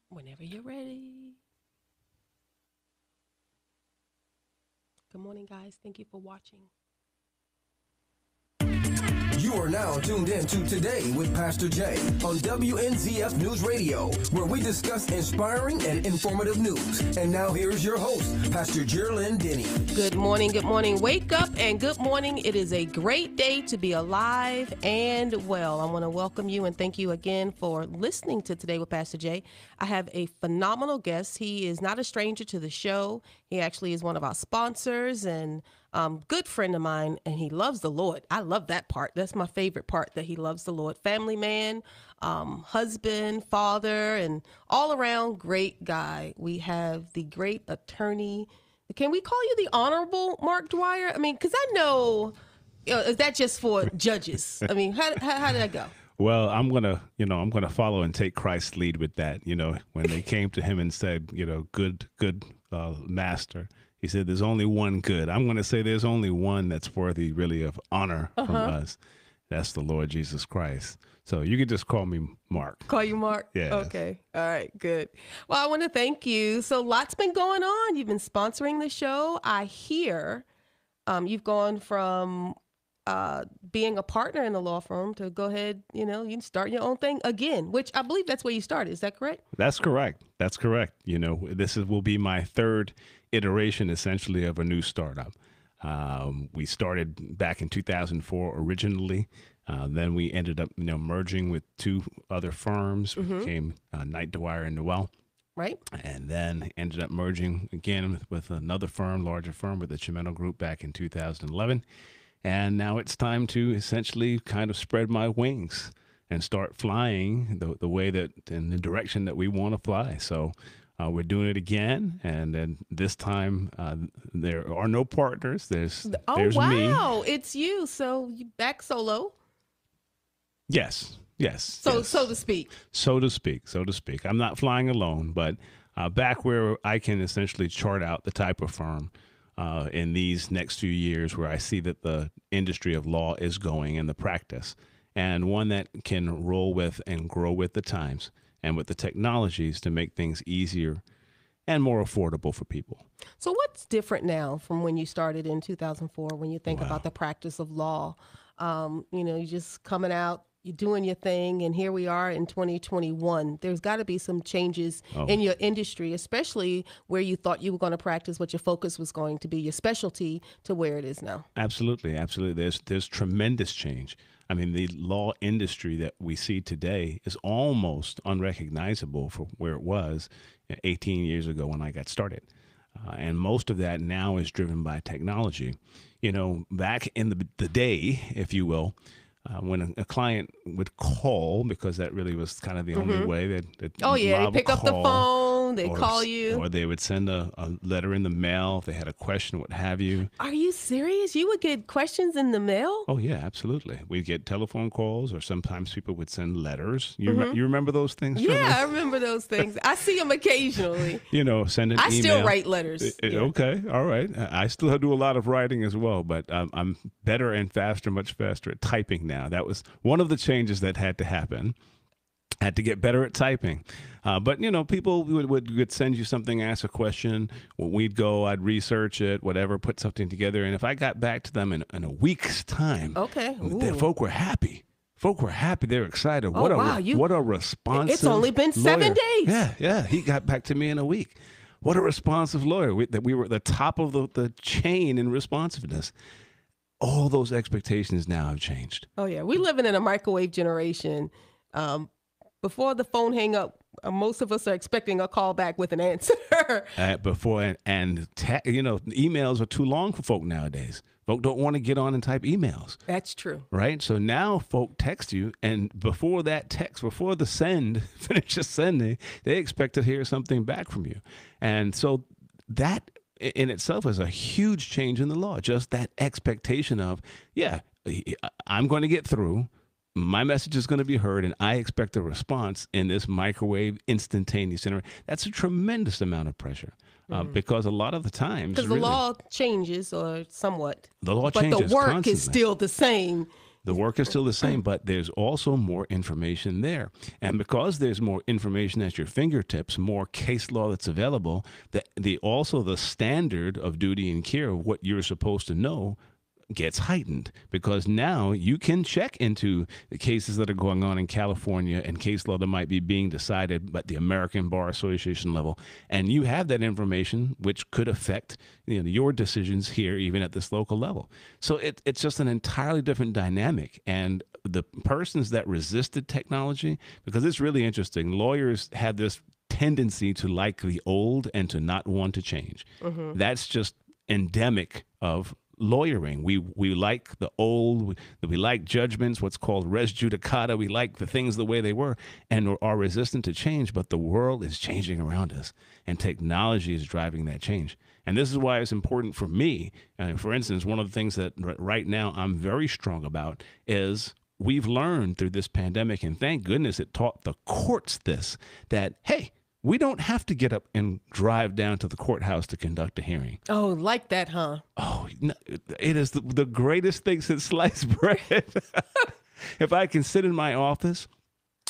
Whenever you're ready. Good morning, guys. Thank you for watching. You are now tuned in to Today with Pastor Jay on WNZF News Radio, where we discuss inspiring and informative news. And now here's your host, Pastor Jerlyn Denny. Good morning, good morning. Wake up and good morning. It is a great day to be alive and well. I want to welcome you and thank you again for listening to Today with Pastor Jay. I have a phenomenal guest. He is not a stranger to the show. He actually is one of our sponsors and good friend of mine, and he loves the Lord. I love that part. That's my favorite part, that he loves the Lord. Family man, husband, father, and all around great guy. We have the great attorney. Can we call you the Honorable Mark Dwyer? I mean, because I know, is that just for judges? I mean, how did that go? Well, I'm gonna follow and take Christ's lead with that. When they came to him and said, good master. He said, there's only one good. I'm going to say there's only one that's worthy, really, of honor from us. That's the Lord Jesus Christ. So you can just call me Mark. Call you Mark? Yeah. Okay. All right. Good. Well, I want to thank you. So lots been going on. You've been sponsoring the show. I hear you've gone from being a partner in the law firm to go ahead, you can start your own thing again, which I believe that's where you started. Is that correct? That's correct. This will be my third iteration, essentially, of a new startup. We started back in 2004 originally. Then we ended up, merging with two other firms, became Knight, Dwyer, and Noel. Right. And then ended up merging again with another firm, larger firm, with the Chimeno Group back in 2011. And now it's time to essentially kind of spread my wings and start flying the way that, in the direction that we want to fly. So we're doing it again, and then this time there are no partners. There's me. Wow, it's you. So you back solo? Yes. So to speak. So to speak. I'm not flying alone, but back where I can essentially chart out the type of firm in these next few years where I see that the industry of law is going and the practice, and one that can roll with and grow with the times and with the technologies to make things easier and more affordable for people. So what's different now from when you started in 2004 when you think about the practice of law? You're just coming out, you're doing your thing, and here we are in 2021. There's got to be some changes in your industry, especially where you thought you were going to practice, what your focus was going to be, your specialty, to where it is now. Absolutely. There's tremendous change. I mean, the law industry that we see today is almost unrecognizable from where it was 18 years ago when I got started. And most of that now is driven by technology. Back in the day, if you will, when a client would call, because that really was kind of the only way that they pick up the phone, they call you. Or they would send a letter in the mail if they had a question, what have you. Are you serious? You would get questions in the mail? Oh, yeah, absolutely. We'd get telephone calls, or sometimes people would send letters. You remember those things? Yeah, I remember those things. I see them occasionally. Send an email. I still write letters. Okay, all right. I still do a lot of writing as well, but I'm better and much faster at typing now. That was one of the changes that had to happen. Had to get better at typing. But, people would send you something, ask a question. When we'd go, I'd research it, whatever, put something together. And if I got back to them in a week's time, the folk were happy. They were excited. What a responsive It's only been 7 days. Yeah. He got back to me in a week. What a responsive lawyer. That we were at the top of the chain in responsiveness. All those expectations now have changed. Oh, yeah. We're living in a microwave generation. Before the phone hang up, most of us are expecting a call back with an answer. Emails are too long for folk nowadays. Folk don't want to get on and type emails. That's true. Right? So now folk text you, and before the send finishes sending, they expect to hear something back from you. And so that in itself is a huge change in the law. Just that expectation of, I'm going to get through. My message is going to be heard, and I expect a response in this microwave instantaneous interaction. That's a tremendous amount of pressure because a lot of the times... Because the law changes, or somewhat. The law changes but the work constantly. is still the same. The work is still the same, but there's also more information there. And because there's more information at your fingertips, more case law that's available, also the standard of duty and care of what you're supposed to know gets heightened, because now you can check into the cases that are going on in California and case law that might be being decided at the American Bar Association level, and you have that information which could affect your decisions here, even at this local level. So it's just an entirely different dynamic. And the persons that resisted technology, because it's really interesting, lawyers had this tendency to like the old and to not want to change. That's just endemic of lawyering. We like the old, we like judgments, what's called res judicata. We like the things the way they were and are resistant to change, but the world is changing around us and technology is driving that change. And this is why it's important for me. For instance, one of the things that right now I'm very strong about is we've learned through this pandemic, and thank goodness it taught the courts this, that, hey, we don't have to get up and drive down to the courthouse to conduct a hearing. Oh, like that, huh? Oh, no, it is the greatest thing since sliced bread. If I can sit in my office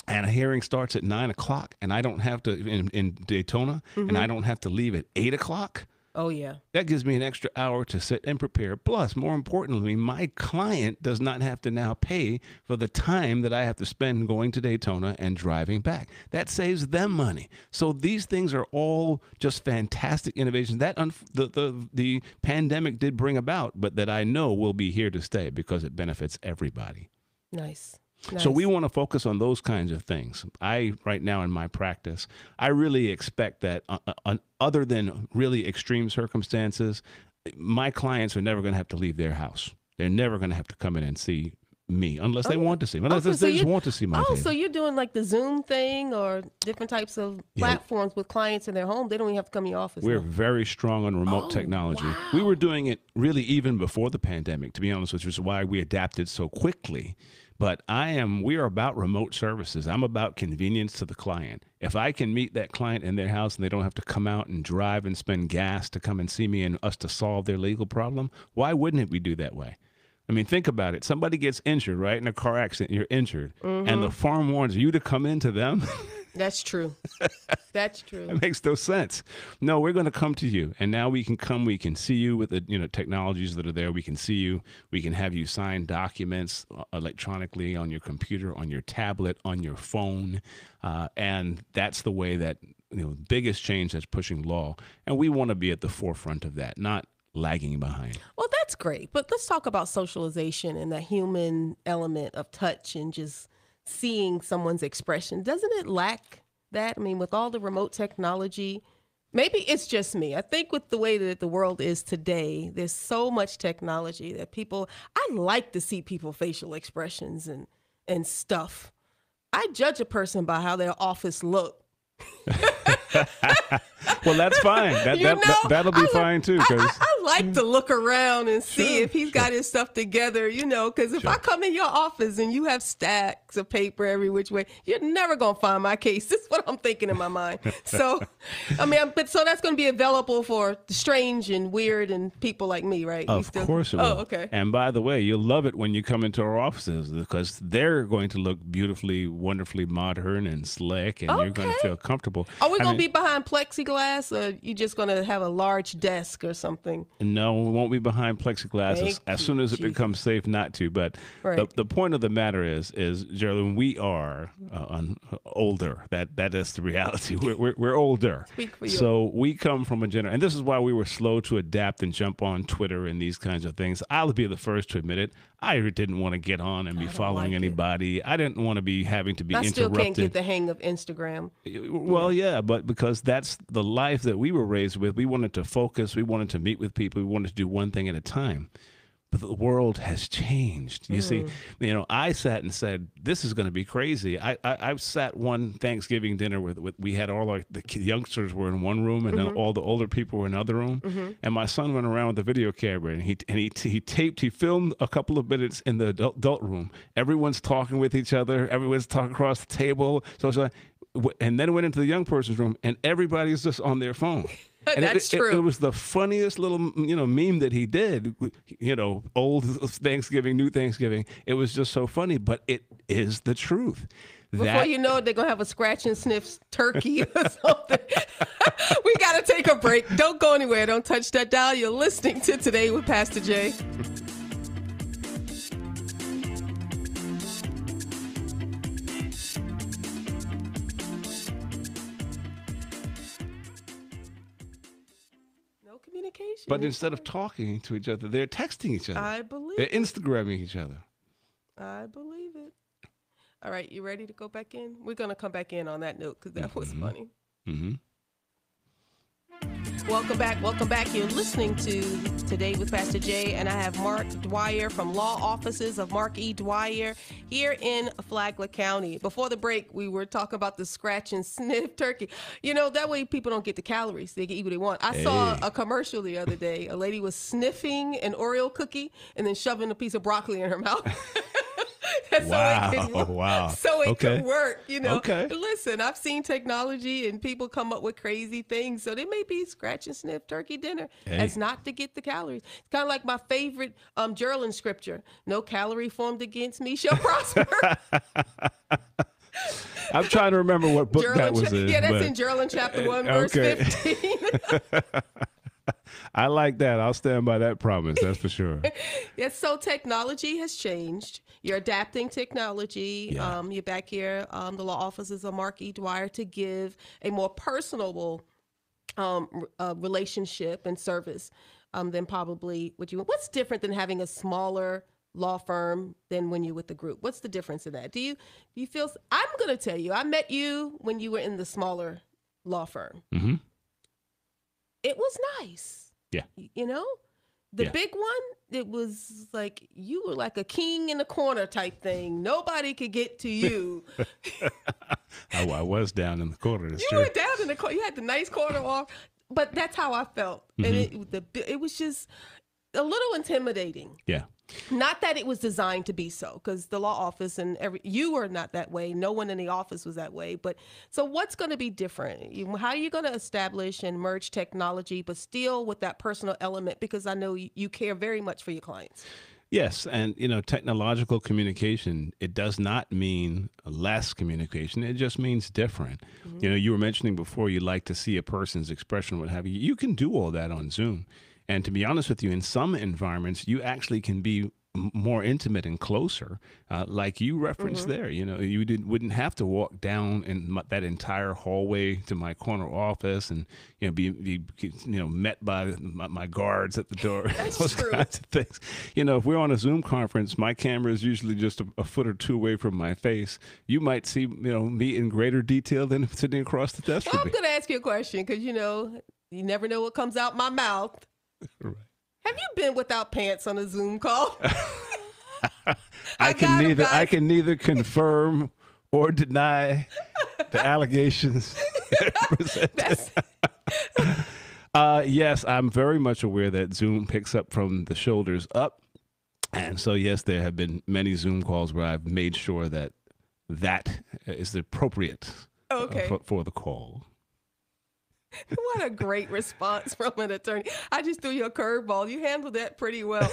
and a hearing starts at 9 o'clock and I don't have to, in Daytona, and I don't have to leave at 8 o'clock. Oh, yeah. That gives me an extra hour to sit and prepare. Plus, more importantly, my client does not have to now pay for the time that I have to spend going to Daytona and driving back. That saves them money. So these things are all just fantastic innovations that the pandemic did bring about, but that I know will be here to stay because it benefits everybody. Nice. So we want to focus on those kinds of things. Right now in my practice, I really expect that other than really extreme circumstances, my clients are never going to have to leave their house. They're never going to have to come in and see me unless they want to see me. Unless they just want to see my face. So you're doing like the Zoom thing or different types of platforms with clients in their home. They don't even have to come in your office. We're very strong on remote technology. Wow. We were doing it really even before the pandemic, to be honest, which is why we adapted so quickly. But we are about remote services. I'm about convenience to the client. If I can meet that client in their house and they don't have to come out and drive and spend gas to come and see me and us to solve their legal problem, why wouldn't we do that way? I mean, think about it. Somebody gets injured, right? In a car accident, you're injured. And the farm warns you to come into them. That's true. That's true. It makes no sense. No, we're going to come to you. And now we can come, we can see you with the technologies that are there. We can see you. We can have you sign documents electronically on your computer, on your tablet, on your phone. And that's the way that, biggest change that's pushing law. And we want to be at the forefront of that, not lagging behind. Well, that's great. But let's talk about socialization and the human element of touch and just seeing someone's expression. Doesn't it lack that? I mean, with all the remote technology, maybe it's just me. I think with the way that the world is today, there's so much technology that I like to see people's facial expressions and stuff. I judge a person by how their office look. Well, that's fine. That'll be fine too. I like to look around and see if he's got his stuff together, because if I come in your office and you have stacks of paper every which way, you're never going to find my case. This is what I'm thinking in my mind. So, so that's going to be available for strange and weird and people like me, right? Of course it will. Oh, okay. And by the way, you'll love it when you come into our offices because they're going to look beautifully, wonderfully modern and slick, and you're going to feel comfortable. Are we going to be behind plexiglass, or you just going to have a large desk or something? No, we won't be behind plexiglass as soon as it becomes safe not to. But the point of the matter is Geraldine, we are older. That is the reality. We're older. Speak for you. So we come from a generation, and this is why we were slow to adapt and jump on Twitter and these kinds of things. I'll be the first to admit it. I didn't want to get on and be following anybody. I didn't want to be having to be interrupted. I still can't get the hang of Instagram. Well, yeah, but because that's the life that we were raised with. We wanted to focus. We wanted to meet with people. We wanted to do one thing at a time. But the world has changed. You see, I sat and said, this is going to be crazy. I sat one Thanksgiving dinner with we had all the youngsters were in one room and then all the older people were in another room. And my son went around with a video camera and he filmed a couple of minutes in the adult room. Everyone's talking with each other. Everyone's talking across the table. So it's like, and then went into the young person's room and everybody's just on their phone. And That's it true. was the funniest little, meme that he did, old Thanksgiving, new Thanksgiving. It was just so funny, but it is the truth. Before you know it, they're going to have a scratch and sniff turkey or something. We got to take a break. Don't go anywhere. Don't touch that dial. You're listening to Today with Pastor Jay. No communication. But instead of talking to each other, they're texting each other. I believe They're it. Instagramming each other. I believe it. All right, you ready to go back in? We're going to come back in on that note because that was funny. Mm-hmm. Welcome back. Welcome back. You're listening to Today with Pastor Jay, and I have Mark Dwyer from Law Offices of Mark E. Dwyer here in Flagler County. Before the break, we were talking about the scratch and sniff turkey. That way people don't get the calories. They can eat what they want. I saw a commercial the other day. A lady was sniffing an Oreo cookie and then shoving a piece of broccoli in her mouth. Wow. So it Okay. could work, Okay. Listen, I've seen technology and people come up with crazy things. So they may be scratch and sniff turkey dinner as not to get the calories. It's kind of like my favorite Gerlin scripture. No calorie formed against me shall prosper. I'm trying to remember what book that was in. Yeah, that's but- in Gerlin chapter 1, verse Okay. 15. I like that. I'll stand by that promise. That's for sure. Yes, so technology has changed. You're adapting technology. Yeah. You're back here, the law offices of Mark E. Dwyer, to give a more personable relationship and service than probably what you want. What's different than having a smaller law firm than when you're with the group? What's the difference in that? Do you feel? I'm going to tell you, I met you when you were in the smaller law firm. Mm-hmm. It was nice. Yeah. The big one, it was like you were like a king in the corner type thing. Nobody could get to you. I was down in the corner. That's You true. were down in the corner. You had the nice corner off, but that's how I felt. Mm-hmm. And it was just a little intimidating. Yeah. Not that it was designed to be so, because the law office and you were not that way. No one in the office was that way. But so what's going to be different? How are you going to establish and merge technology, but still with that personal element? Because I know you care very much for your clients. Yes, and technological communication, it does not mean less communication. It just means different. Mm-hmm. You were mentioning before you like to see a person's expression, what have you. You can do all that on Zoom. And to be honest with you, in some environments, you actually can be more intimate and closer, like you referenced there. You wouldn't have to walk down in that entire hallway to my corner office and be met by my guards at the door. That's those true. kinds of things. If we're on a Zoom conference, my camera is usually just a foot or two away from my face. You might see me in greater detail than sitting across the desk Well, from I'm me. going to ask you a question because, you never know what comes out my mouth. Right. Have you been without pants on a Zoom call? I can neither confirm or deny the allegations presented. Yes, I'm very much aware that Zoom picks up from the shoulders up. And so, yes, there have been many Zoom calls where I've made sure that is appropriate for the call. What a great response from an attorney. I just threw you a curveball. You handled that pretty well.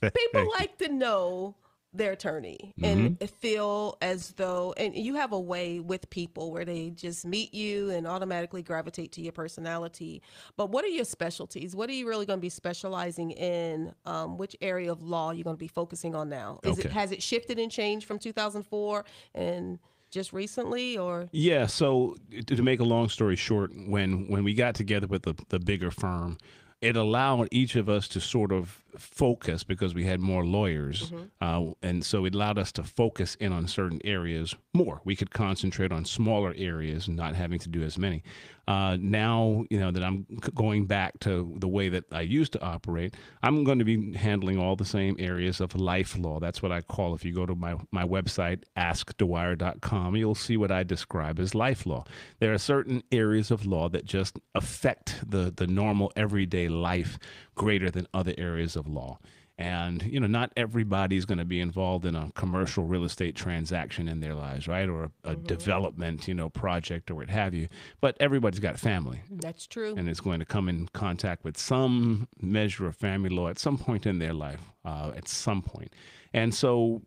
People like to know their attorney and feel as though, and you have a way with people where they just meet you and automatically gravitate to your personality. But what are your specialties? What are you really going to be specializing in? Which area of law you're going to be focusing on now? Has it shifted and changed from 2004 and just recently, or? Yeah, so to make a long story short, when we got together with the bigger firm, it allowed each of us to sort of focus because we had more lawyers. And so it allowed us to focus in on certain areas more. We could concentrate on smaller areas and not having to do as many. Now, that I'm going back to the way that I used to operate, I'm going to be handling all the same areas of life law. That's what I call, if you go to my website, askdwyer.com, you'll see what I describe as life law. There are certain areas of law that just affect the normal everyday life greater than other areas of law. And, not everybody's going to be involved in a commercial real estate transaction in their lives, right? Or a development, project or what have you. But everybody's got family. That's true. And is going to come in contact with some measure of family law at some point in their life, at some point. And so,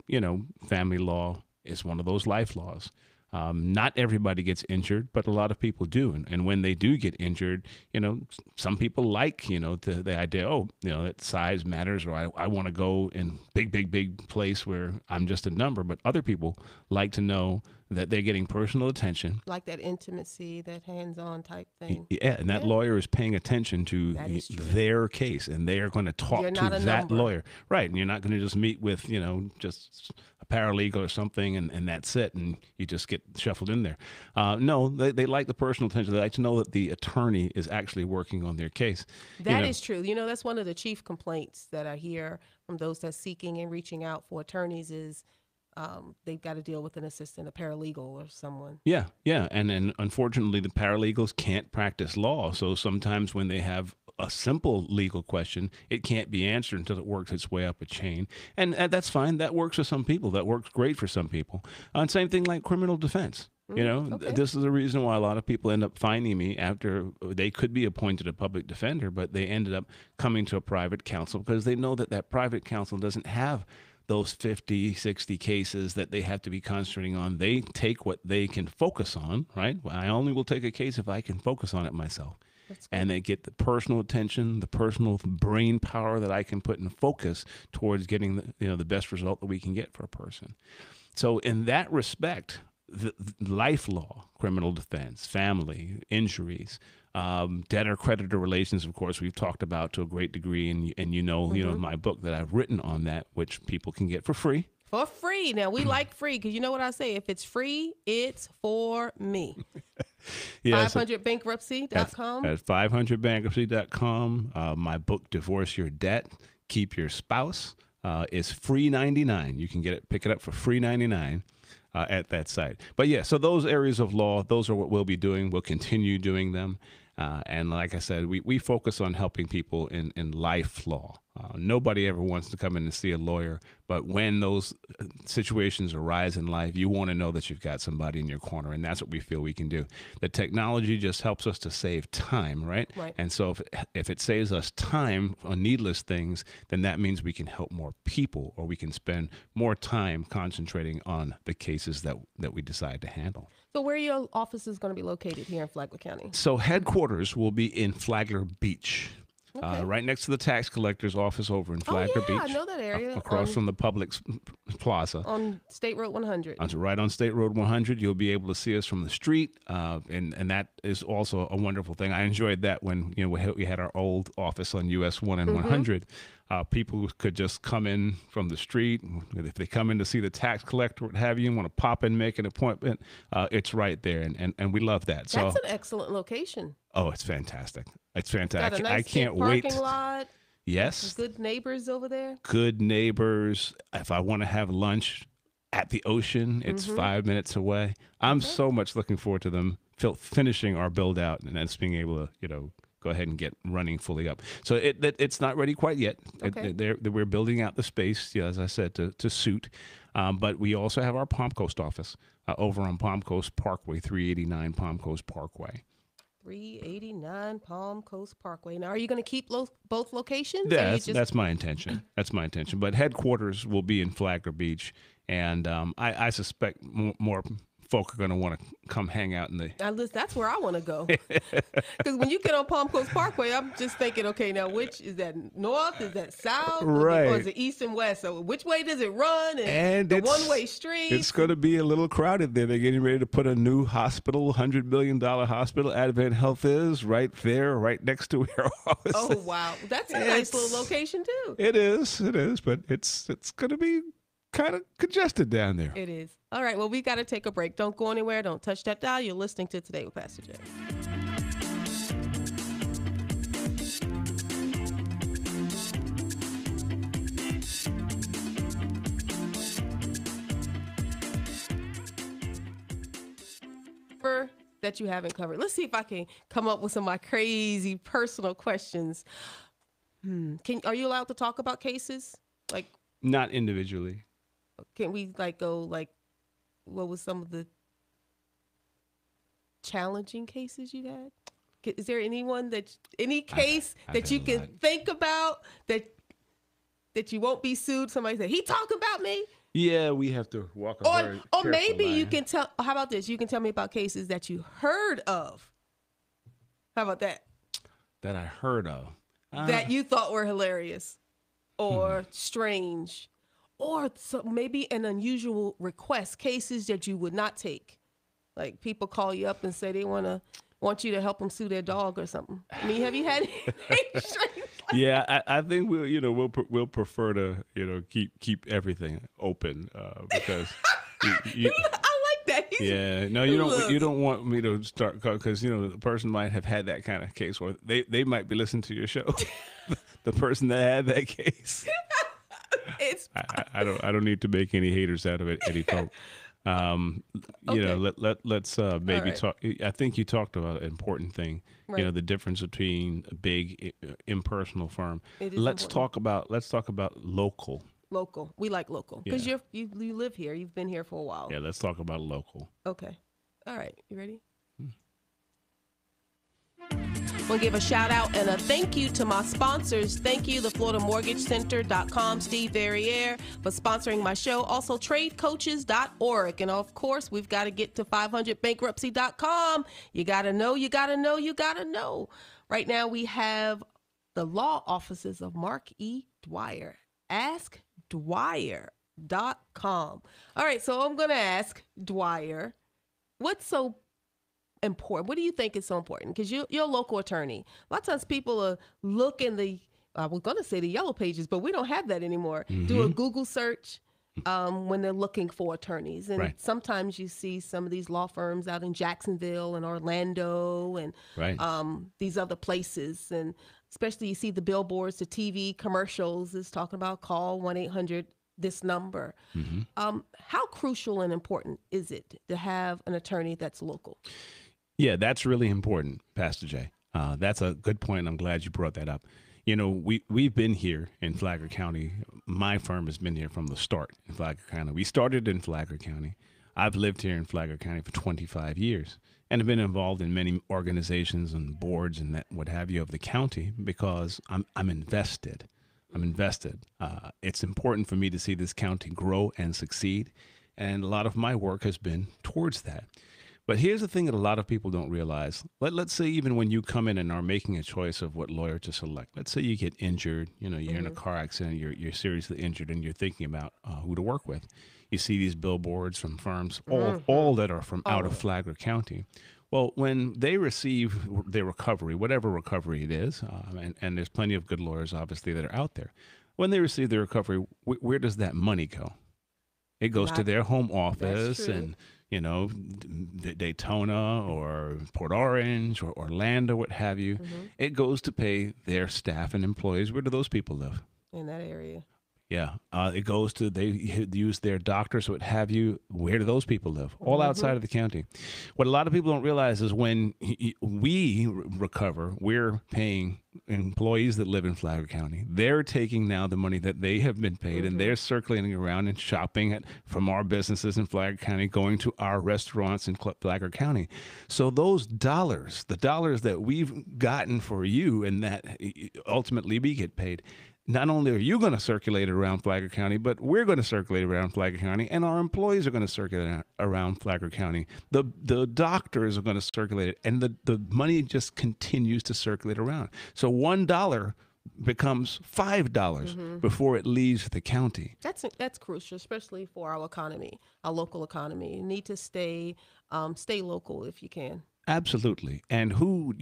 family law is one of those life laws. Not everybody gets injured, but a lot of people do. And when they do get injured, some people like, the idea, that size matters, or I want to go in big place where I'm just a number. But other people like to know that they're getting personal attention. Like that intimacy, that hands-on type thing. Yeah, and that lawyer is paying attention to their case, and they are going to talk to that lawyer. Right, and you're not going to just meet with, just a paralegal or something, and that's it, and you just get shuffled in there. No, they like the personal attention. They like to know that the attorney is actually working on their case. That is true. That's one of the chief complaints that I hear from those that's seeking and reaching out for attorneys is they've got to deal with an assistant, a paralegal, or someone. Yeah. And then unfortunately, the paralegals can't practice law. So sometimes when they have a simple legal question, it can't be answered until it works its way up a chain. And that's fine. That works for some people. That works great for some people. And same thing like criminal defense. This is the reason why a lot of people end up finding me after they could be appointed a public defender, but they ended up coming to a private counsel because they know that private counsel doesn't have those 50, 60 cases that they have to be concentrating on. They take what they can focus on, right? I only will take a case if I can focus on it myself. And they get the personal attention, the personal brain power that I can put in focus towards getting the best result that we can get for a person. So in that respect, the life law, criminal defense, family, injuries, debtor-creditor relations, of course, we've talked about to a great degree, and my book that I've written on that, which people can get for free. For free. Now, we like free because you know what I say? If it's free, it's for me. 500bankruptcy.com. At 500bankruptcy.com. My book, Divorce Your Debt, Keep Your Spouse, is free $99. You can pick it up for free $99. At that site. But so those areas of law, those are what we'll be doing. We'll continue doing them. And like I said, we focus on helping people in life law. Nobody ever wants to come in and see a lawyer, but when those situations arise in life, you want to know that you've got somebody in your corner, and that's what we feel we can do. The technology just helps us to save time, right? And so if it saves us time on needless things, then that means we can help more people, or we can spend more time concentrating on the cases that we decide to handle. So where are your offices going to be located here in Flagler County? So headquarters will be in Flagler Beach. Okay. Right next to the tax collector's office over in Flagler Beach. I know that area. Across from the Publix Plaza. On State Road 100. Right on State Road 100. You'll be able to see us from the street, and that is also a wonderful thing. I enjoyed that when we had our old office on US 1 and 100. People could just come in from the street. If they come in to see the tax collector, what have you, and want to pop in, make an appointment, it's right there, and we love that. So that's an excellent location. Oh, it's fantastic. It's fantastic. Got a nice I can't wait. Parking lot. Yes. Good neighbors over there. Good neighbors. If I want to have lunch at the ocean, it's 5 minutes away. I'm so much looking forward to them finishing our build out and then being able to, go ahead and get running fully up. So it's not ready quite yet. Okay. We're building out the space, as I said, to suit. But we also have our Palm Coast office over on Palm Coast Parkway, 389 Palm Coast Parkway. 389 Palm Coast Parkway. Now, are you going to keep both locations? Yeah, that's my intention. That's my intention. But headquarters will be in Flagler Beach, and I suspect more folk are going to want to come hang out in the... That's where I want to go. Because when you get on Palm Coast Parkway, I'm just thinking, okay, now which is that north? Is that south? Right. Or is it east and west? So which way does it run? And the one-way street? It's going to be a little crowded there. They're getting ready to put a new hospital, $100 million hospital. Advent Health is right there, right next to where our office is. Oh, wow. That's a nice little location, too. It is, but it's going to be kind of congested down there. It is. All right, well, we got to take a break. Don't go anywhere. Don't touch that dial. You're listening to Today with Pastor Jay. That you haven't covered. Let's see if I can come up with some of my crazy personal questions. Are you allowed to talk about cases? Like, Not individually. can we like go like, what was some of the challenging cases you had? Is there any case I've that you had a can lot. think about that you won't be sued? Somebody said, he talked about me? Yeah, we have to walk a very Or careful maybe you line. can tell, how about this? You can tell me about cases that you heard of. How about that? That I heard of. That you thought were hilarious or strange or maybe an unusual request, cases that you would not take. Like people call you up and say they want you to help them sue their dog or something. I mean, have you had anything strange? Yeah, I think we'll prefer to keep everything open because I like that. yeah, no, you don't want me to start because the person might have had that kind of case, or they might be listening to your show. The person that had that case. It's I don't need to make any haters out of it, any folk. Let's maybe right. talk. I think you talked about an important thing. Right. The difference between a big impersonal firm. It is Let's important. talk about local. Local. We like local because Yeah. you live here. You've been here for a while. Yeah, let's talk about local. Okay. All right. You ready? We'll give a shout out and a thank you to my sponsors. Thank you, the FloridaMortgageCenter.com, Steve Verrier, for sponsoring my show. Also, TradeCoaches.org. And of course, we've got to get to 500bankruptcy.com. You got to know, you got to know, you got to know. Right now, we have the law offices of Mark E. Dwyer. AskDwyer.com. All right, so I'm going to ask Dwyer, what's so important? What do you think is so important? Because you're a local attorney. A lot of times people look in I was going to say the yellow pages, but we don't have that anymore. Do a Google search when they're looking for attorneys. And Right. sometimes you see some of these law firms out in Jacksonville and Orlando and Right. these other places. And especially you see the billboards, the TV commercials is talking about call 1-800 this number. How crucial and important is it to have an attorney that's local? Yeah, that's really important, Pastor Jay. That's a good point. I'm glad you brought that up. We've been here in Flagler County. My firm has been here from the start in Flagler County. We started in Flagler County. I've lived here in Flagler County for 25 years and have been involved in many organizations and boards and that what have you of the county because I'm invested. I'm invested. It's important for me to see this county grow and succeed, and a lot of my work has been towards that. But here's the thing that a lot of people don't realize. Let's say even when you come in and are making a choice of what lawyer to select, let's say you get injured, you're in a car accident, you're seriously injured, and you're thinking about who to work with. You see these billboards from firms, all that are from out of Flagler County. Well, when they receive their recovery, whatever recovery it is, and there's plenty of good lawyers, obviously, that are out there. When they receive their recovery, where does that money go? It goes to their home office and, Daytona or Port Orange or Orlando, what have you. It goes to pay their staff and employees. Where do those people live? In that area. Yeah. It goes to, they use their doctors, what have you. Where do those people live? All outside of the county. What a lot of people don't realize is when we recover, we're paying employees that live in Flagler County. They're taking now the money that they have been paid and they're circulating around and shopping from our businesses in Flagler County, going to our restaurants in Flagler County. So those dollars, the dollars that we've gotten for you and that ultimately we get paid, not only are you going to circulate around Flagler County, but we're going to circulate around Flagler County, and our employees are going to circulate around Flagler County. The doctors are going to circulate it, and the money just continues to circulate around. So $1 becomes $5 before it leaves the county. That's crucial, especially for our economy, our local economy. You need to stay local if you can. Absolutely. And who,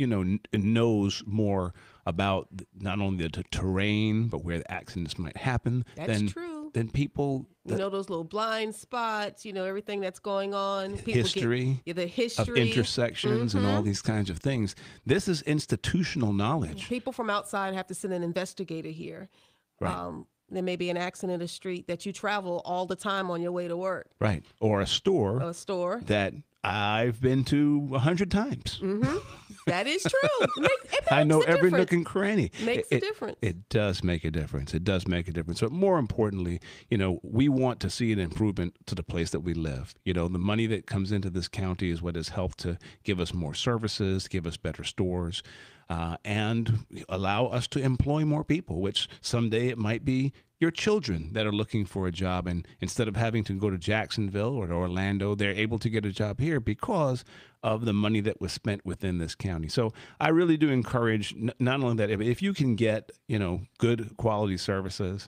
knows more about not only the terrain, but where the accidents might happen true. Than people. Those little blind spots, everything that's going on. People History, the history of intersections and all these kinds of things. This is institutional knowledge. People from outside have to send an investigator here. Right. There may be an accident in the street that you travel all the time on your way to work. Right. Or a store. A store. That I've been to 100 times. That is true. It I know makes a every difference. nook and cranny. Makes a difference. It does make a difference. It does make a difference. But more importantly, we want to see an improvement to the place that we live. The money that comes into this county is what has helped to give us more services, give us better stores, and allow us to employ more people, which someday it might be your children that are looking for a job. And instead of having to go to Jacksonville or to Orlando, they're able to get a job here because of the money that was spent within this county. So I really do encourage not only that, if you can get, good quality services,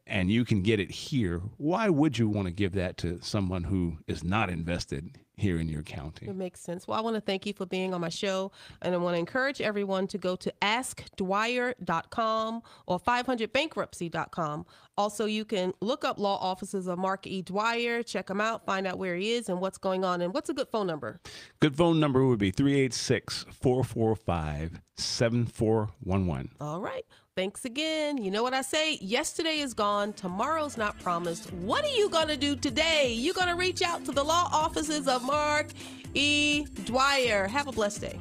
and you can get it here, why would you want to give that to someone who is not invested here in your county? It makes sense. Well, I want to thank you for being on my show, and I want to encourage everyone to go to AskDwyer.com or 500bankruptcy.com. Also, you can look up law offices of Mark E. Dwyer, check him out, find out where he is and what's going on. And what's a good phone number? Good phone number would be 386-445-7411. All right. Thanks again. You know what I say? Yesterday is gone. Tomorrow's not promised. What are you going to do today? You're going to reach out to the law offices of Mark E. Dwyer. Have a blessed day.